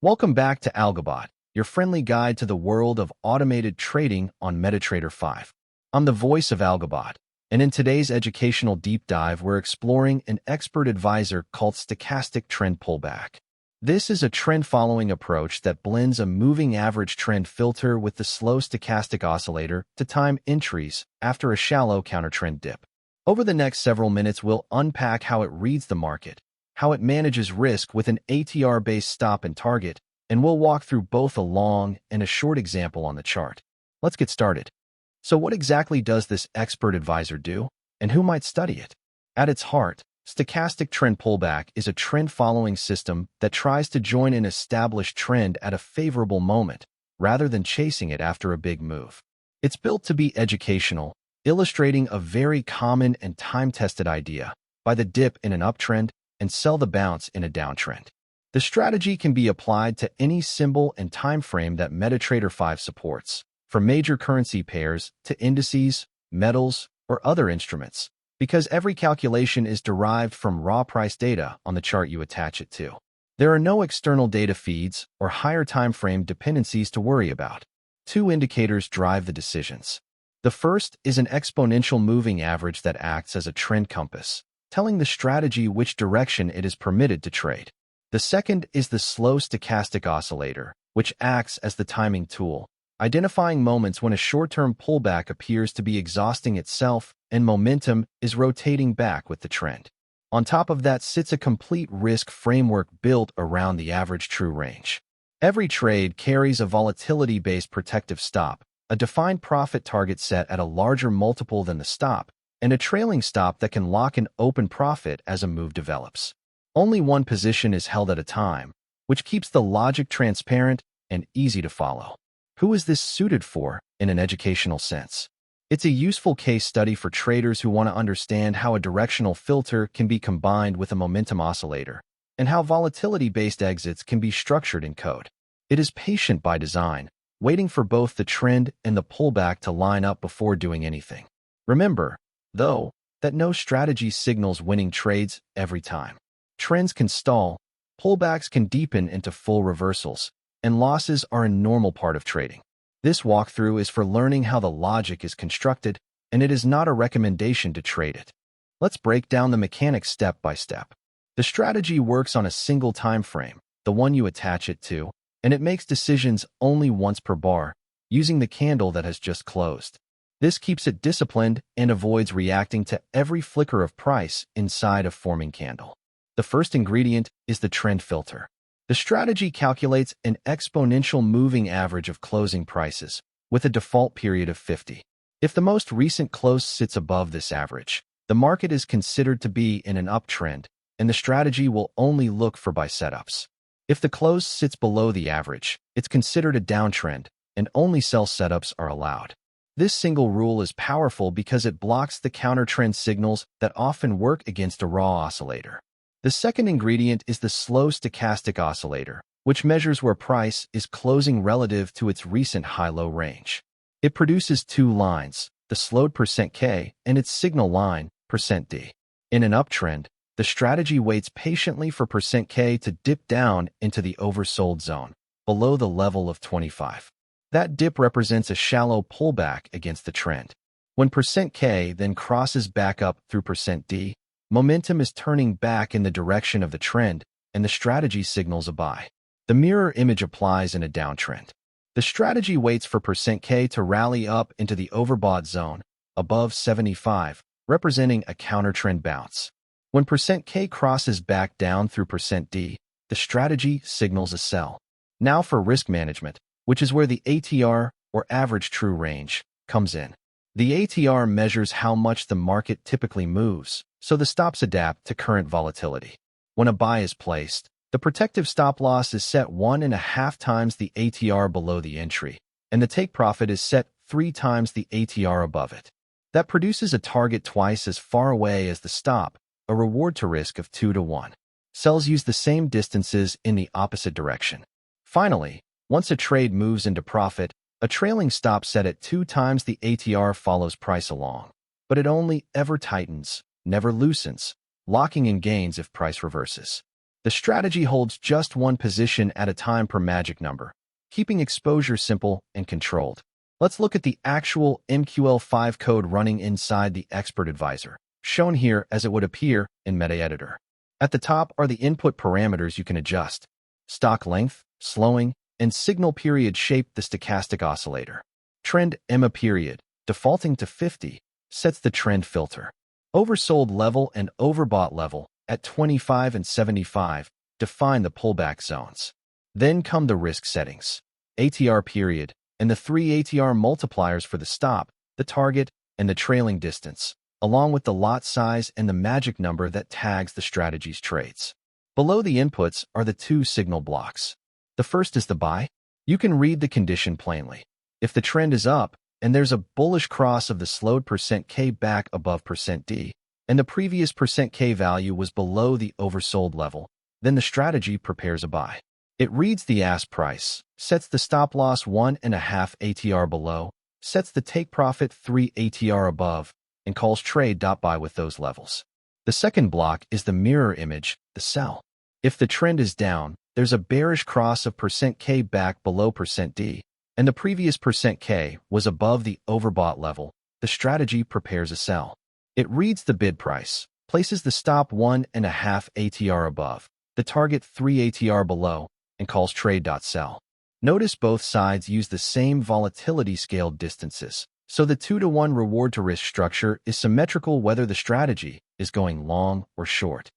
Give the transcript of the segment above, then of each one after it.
Welcome back to AlgoBot, your friendly guide to the world of automated trading on MetaTrader 5. I'm the voice of AlgoBot, and in today's educational deep dive, we're exploring an expert advisor called Stochastic Trend Pullback. This is a trend-following approach that blends a moving average trend filter with the slow stochastic oscillator to time entries after a shallow countertrend dip. Over the next several minutes, we'll unpack how it reads the market, how it manages risk with an ATR-based stop and target, and we'll walk through both a long and a short example on the chart. Let's get started. So what exactly does this expert advisor do, and who might study it? At its heart, Stochastic Trend Pullback is a trend-following system that tries to join an established trend at a favorable moment, rather than chasing it after a big move. It's built to be educational, illustrating a very common and time-tested idea: buy the dip in an uptrend and sell the bounce in a downtrend. The strategy can be applied to any symbol and time frame that MetaTrader 5 supports, from major currency pairs to indices, metals, or other instruments, because every calculation is derived from raw price data on the chart you attach it to. There are no external data feeds or higher time frame dependencies to worry about. Two indicators drive the decisions. The first is an exponential moving average that acts as a trend compass, telling the strategy which direction it is permitted to trade. The second is the slow stochastic oscillator, which acts as the timing tool, identifying moments when a short-term pullback appears to be exhausting itself and momentum is rotating back with the trend. On top of that sits a complete risk framework built around the average true range. Every trade carries a volatility-based protective stop, a defined profit target set at a larger multiple than the stop, and a trailing stop that can lock an open profit as a move develops. Only one position is held at a time, which keeps the logic transparent and easy to follow. Who is this suited for in an educational sense? It's a useful case study for traders who want to understand how a directional filter can be combined with a momentum oscillator, and how volatility-based exits can be structured in code. It is patient by design, waiting for both the trend and the pullback to line up before doing anything. Remember, though, that no strategy signals winning trades every time. Trends can stall, pullbacks can deepen into full reversals, and losses are a normal part of trading. This walkthrough is for learning how the logic is constructed, and it is not a recommendation to trade it. Let's break down the mechanics step by step. The strategy works on a single time frame, the one you attach it to, and it makes decisions only once per bar, using the candle that has just closed. This keeps it disciplined and avoids reacting to every flicker of price inside a forming candle. The first ingredient is the trend filter. The strategy calculates an exponential moving average of closing prices, with a default period of 50. If the most recent close sits above this average, the market is considered to be in an uptrend, and the strategy will only look for buy setups. If the close sits below the average, it's considered a downtrend, and only sell setups are allowed. This single rule is powerful because it blocks the counter-trend signals that often work against a raw oscillator. The second ingredient is the slow stochastic oscillator, which measures where price is closing relative to its recent high-low range. It produces two lines, the slowed %K and its signal line, %D. In an uptrend, the strategy waits patiently for %K to dip down into the oversold zone, below the level of 25. That dip represents a shallow pullback against the trend. When %K then crosses back up through %D, momentum is turning back in the direction of the trend, and the strategy signals a buy. The mirror image applies in a downtrend. The strategy waits for %K to rally up into the overbought zone, above 75, representing a countertrend bounce. When %K crosses back down through %D, the strategy signals a sell. Now for risk management, which is where the ATR, or average true range, comes in. The ATR measures how much the market typically moves, so the stops adapt to current volatility. When a buy is placed, the protective stop loss is set 1.5 times the ATR below the entry, and the take profit is set 3 times the ATR above it. That produces a target twice as far away as the stop, a reward to risk of 2 to 1. Sells use the same distances in the opposite direction. Finally, once a trade moves into profit, a trailing stop set at 2 times the ATR follows price along, but it only ever tightens, never loosens, locking in gains if price reverses. The strategy holds just one position at a time per magic number, keeping exposure simple and controlled. Let's look at the actual MQL5 code running inside the Expert Advisor, shown here as it would appear in MetaEditor. At the top are the input parameters you can adjust: stock length, slowing, and signal period shape. The stochastic oscillator. TrendEmaPeriod, defaulting to 50, sets the trend filter. OversoldLevel and OverboughtLevel at 25 and 75 define the pullback zones. Then come the risk settings, ATR period, and the 3 ATR multipliers for the stop, the target, and the trailing distance, along with the lot size and the magic number that tags the strategy's trades. Below the inputs are the 2 signal blocks. The first is the buy. You can read the condition plainly. If the trend is up, and there's a bullish cross of the slowed %K back above %D, and the previous %K value was below the oversold level, then the strategy prepares a buy. It reads the ask price, sets the stop loss 1.5 ATR below, sets the take profit 3 ATR above, and calls trade.buy with those levels. The second block is the mirror image, the sell. If the trend is down, there's a bearish cross of %K back below %D, and the previous %K was above the overbought level, the strategy prepares a sell. It reads the bid price, places the stop 1.5 ATR above, the target 3 ATR below, and calls trade.sell. Notice both sides use the same volatility scaled distances, so the 2-to-1 reward to risk structure is symmetrical whether the strategy is going long or short.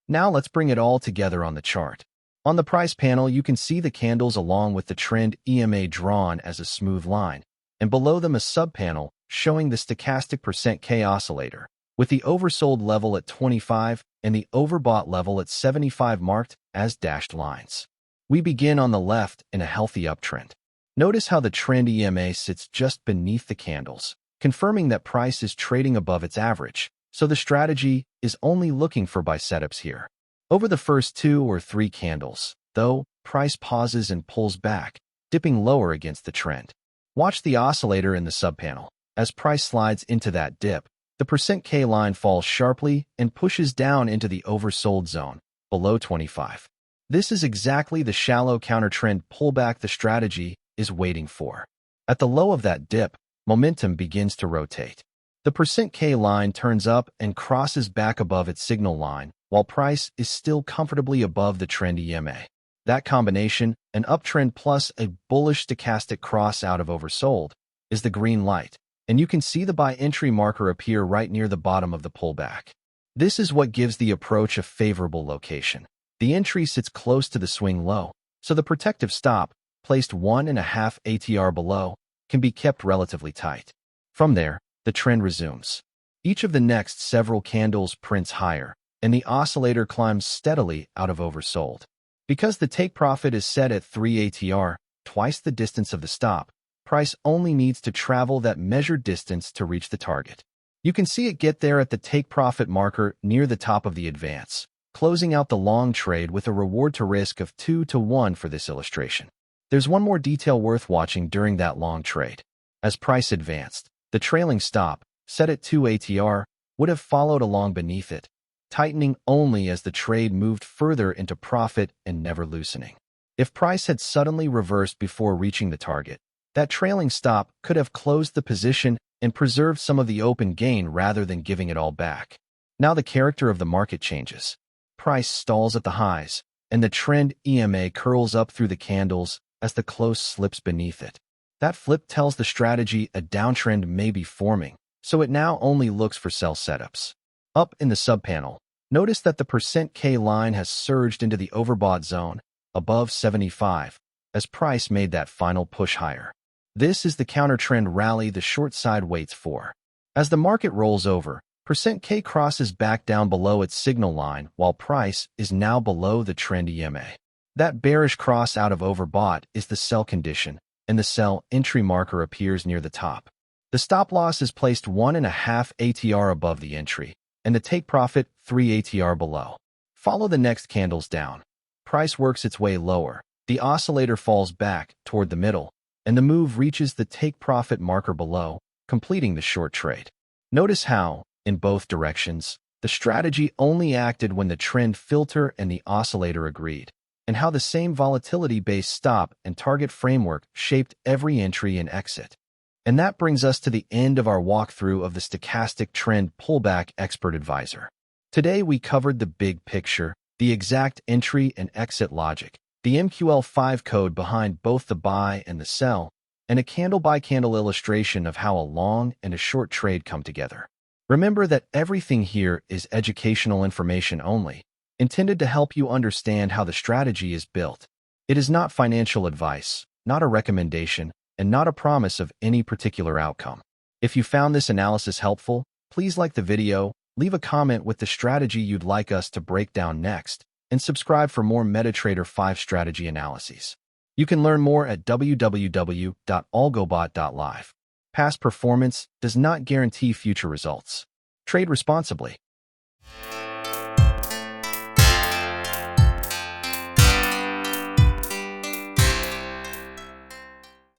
Now let's bring it all together on the chart. On the price panel, you can see the candles along with the trend EMA drawn as a smooth line, and below them a subpanel showing the stochastic %K oscillator, with the oversold level at 25 and the overbought level at 75 marked as dashed lines. We begin on the left in a healthy uptrend. Notice how the trend EMA sits just beneath the candles, confirming that price is trading above its average, so the strategy is only looking for buy setups here. Over the first 2 or 3 candles, though, price pauses and pulls back, dipping lower against the trend. Watch the oscillator in the subpanel. As price slides into that dip, the %K line falls sharply and pushes down into the oversold zone, below 25. This is exactly the shallow counter-trend pullback the strategy is waiting for. At the low of that dip, momentum begins to rotate. The %K line turns up and crosses back above its signal line, while price is still comfortably above the trend EMA. That combination, an uptrend plus a bullish stochastic cross out of oversold, is the green light, and you can see the buy entry marker appear right near the bottom of the pullback. This is what gives the approach a favorable location. The entry sits close to the swing low, so the protective stop, placed 1.5 ATR below, can be kept relatively tight. From there, the trend resumes. Each of the next several candles prints higher, and the oscillator climbs steadily out of oversold. Because the take profit is set at 3 ATR, twice the distance of the stop, price only needs to travel that measured distance to reach the target. You can see it get there at the take profit marker near the top of the advance, closing out the long trade with a reward to risk of 2-to-1 for this illustration. There's one more detail worth watching during that long trade. As price advanced, the trailing stop, set at 2 ATR, would have followed along beneath it, tightening only as the trade moved further into profit and never loosening. If price had suddenly reversed before reaching the target, that trailing stop could have closed the position and preserved some of the open gain rather than giving it all back. Now the character of the market changes. Price stalls at the highs, and the trend EMA curls up through the candles as the close slips beneath it. That flip tells the strategy a downtrend may be forming, so it now only looks for sell setups. Up in the subpanel, notice that the %K line has surged into the overbought zone, above 75, as price made that final push higher. This is the counter-trend rally the short side waits for. As the market rolls over, %K crosses back down below its signal line while price is now below the trend EMA. That bearish cross out of overbought is the sell condition, and the sell entry marker appears near the top. The stop loss is placed 1.5 ATR above the entry, and the take profit 3 ATR below. Follow the next candles down. Price works its way lower, the oscillator falls back toward the middle, and the move reaches the take profit marker below, completing the short trade. Notice how, in both directions, The strategy only acted when the trend filter and the oscillator agreed, and how the same volatility-based stop and target framework shaped every entry and exit. And that brings us to the end of our walkthrough of the Stochastic Trend Pullback Expert Advisor. Today we covered the big picture, the exact entry and exit logic, the MQL5 code behind both the buy and the sell, and a candle-by-candle illustration of how a long and a short trade come together. Remember that everything here is educational information only, intended to help you understand how the strategy is built. It is not financial advice, not a recommendation, and not a promise of any particular outcome. If you found this analysis helpful, please like the video, leave a comment with the strategy you'd like us to break down next, and subscribe for more MetaTrader 5 strategy analyses. You can learn more at www.OverboughtLevel. Past performance does not guarantee future results. Trade responsibly.